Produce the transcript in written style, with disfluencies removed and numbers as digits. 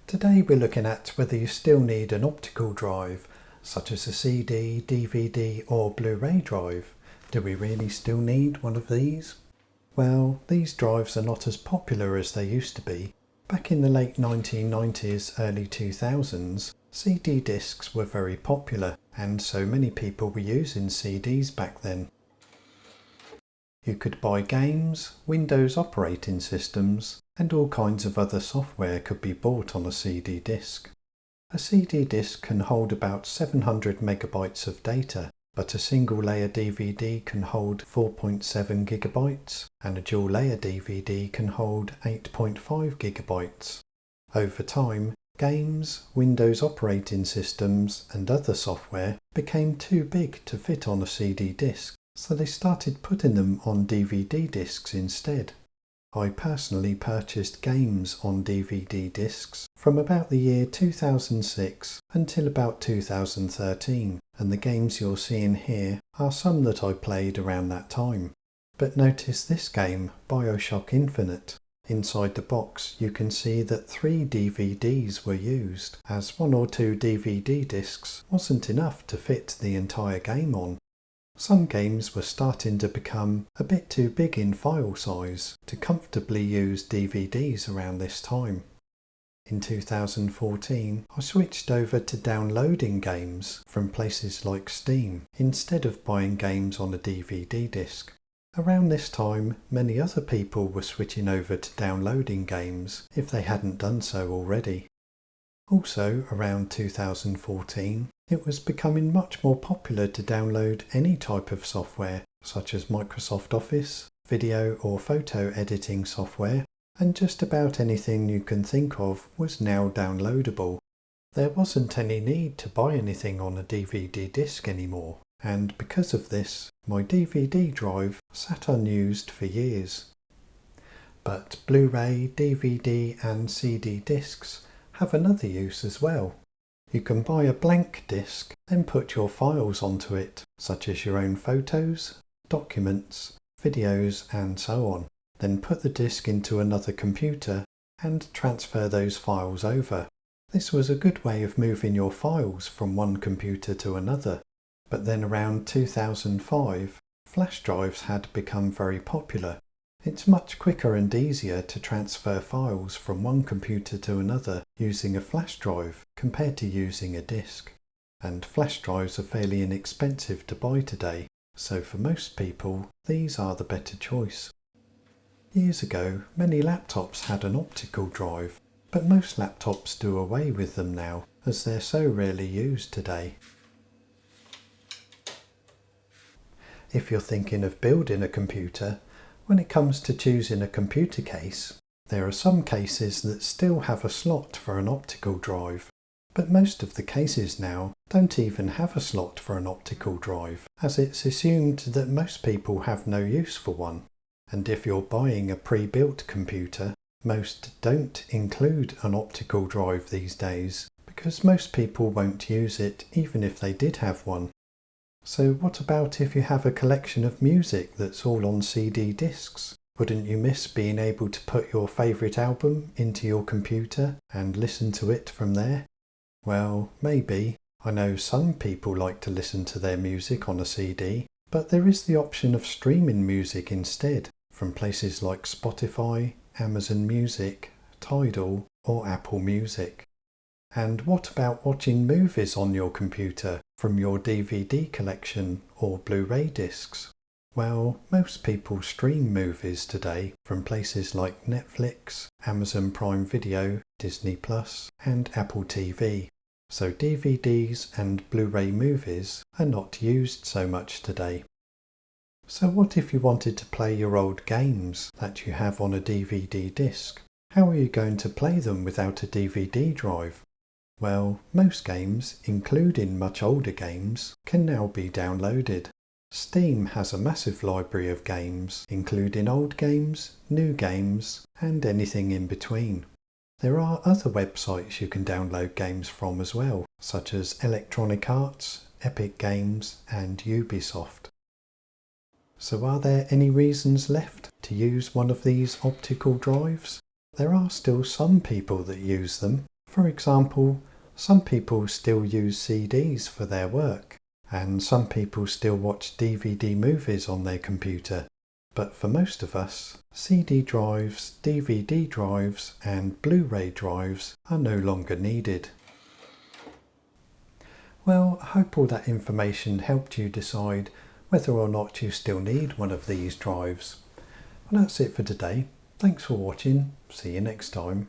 Today we're looking at whether you still need an optical drive, such as a CD, DVD or Blu-ray drive. Do we really still need one of these? Well, these drives are not as popular as they used to be. Back in the late 1990s, early 2000s, CD discs were very popular, and so many people were using CDs back then. You could buy games, Windows operating systems, and all kinds of other software could be bought on a CD disc. A CD disc can hold about 700 megabytes of data, but a single layer DVD can hold 4.7 gigabytes, and a dual layer DVD can hold 8.5 gigabytes. Over time, games, Windows operating systems, and other software became too big to fit on a CD disc, so they started putting them on DVD discs instead. I personally purchased games on DVD discs from about the year 2006 until about 2013, and the games you're seeing here are some that I played around that time. But notice this game, Bioshock Infinite. Inside the box you can see that 3 DVDs were used, as 1 or 2 DVD discs wasn't enough to fit the entire game on. Some games were starting to become a bit too big in file size to comfortably use DVDs around this time. In 2014, I switched over to downloading games from places like Steam instead of buying games on a DVD disc. Around this time, many other people were switching over to downloading games if they hadn't done so already. Also, around 2014, it was becoming much more popular to download any type of software, such as Microsoft Office, video or photo editing software, and just about anything you can think of was now downloadable. There wasn't any need to buy anything on a DVD disc anymore, and because of this, my DVD drive sat unused for years. But Blu-ray, DVD and CD discs have another use as well. You can buy a blank disc and put your files onto it, such as your own photos, documents, videos and so on. Then put the disc into another computer and transfer those files over. This was a good way of moving your files from one computer to another. But then around 2005, flash drives had become very popular. It's much quicker and easier to transfer files from one computer to another using a flash drive compared to using a disk. And flash drives are fairly inexpensive to buy today, so for most people, these are the better choice. Years ago, many laptops had an optical drive, but most laptops do away with them now, as they're so rarely used today. If you're thinking of building a computer, when it comes to choosing a computer case, there are some cases that still have a slot for an optical drive, but most of the cases now don't even have a slot for an optical drive, as it's assumed that most people have no use for one. And if you're buying a pre-built computer, most don't include an optical drive these days, because most people won't use it even if they did have one. So what about if you have a collection of music that's all on CD discs? Wouldn't you miss being able to put your favourite album into your computer and listen to it from there? Well, maybe. I know some people like to listen to their music on a CD, but there is the option of streaming music instead from places like Spotify, Amazon Music, Tidal or Apple Music. And what about watching movies on your computer from your DVD collection or Blu-ray discs? Well, most people stream movies today from places like Netflix, Amazon Prime Video, Disney Plus and Apple TV. So DVDs and Blu-ray movies are not used so much today. So what if you wanted to play your old games that you have on a DVD disc? How are you going to play them without a DVD drive? Well, most games, including much older games, can now be downloaded. Steam has a massive library of games, including old games, new games, and anything in between. There are other websites you can download games from as well, such as Electronic Arts, Epic Games, and Ubisoft. So are there any reasons left to use one of these optical drives? There are still some people that use them. For example, some people still use CDs for their work, and some people still watch DVD movies on their computer. But for most of us, CD drives, DVD drives and Blu-ray drives are no longer needed. Well, I hope all that information helped you decide whether or not you still need one of these drives. Well, that's it for today. Thanks for watching. See you next time.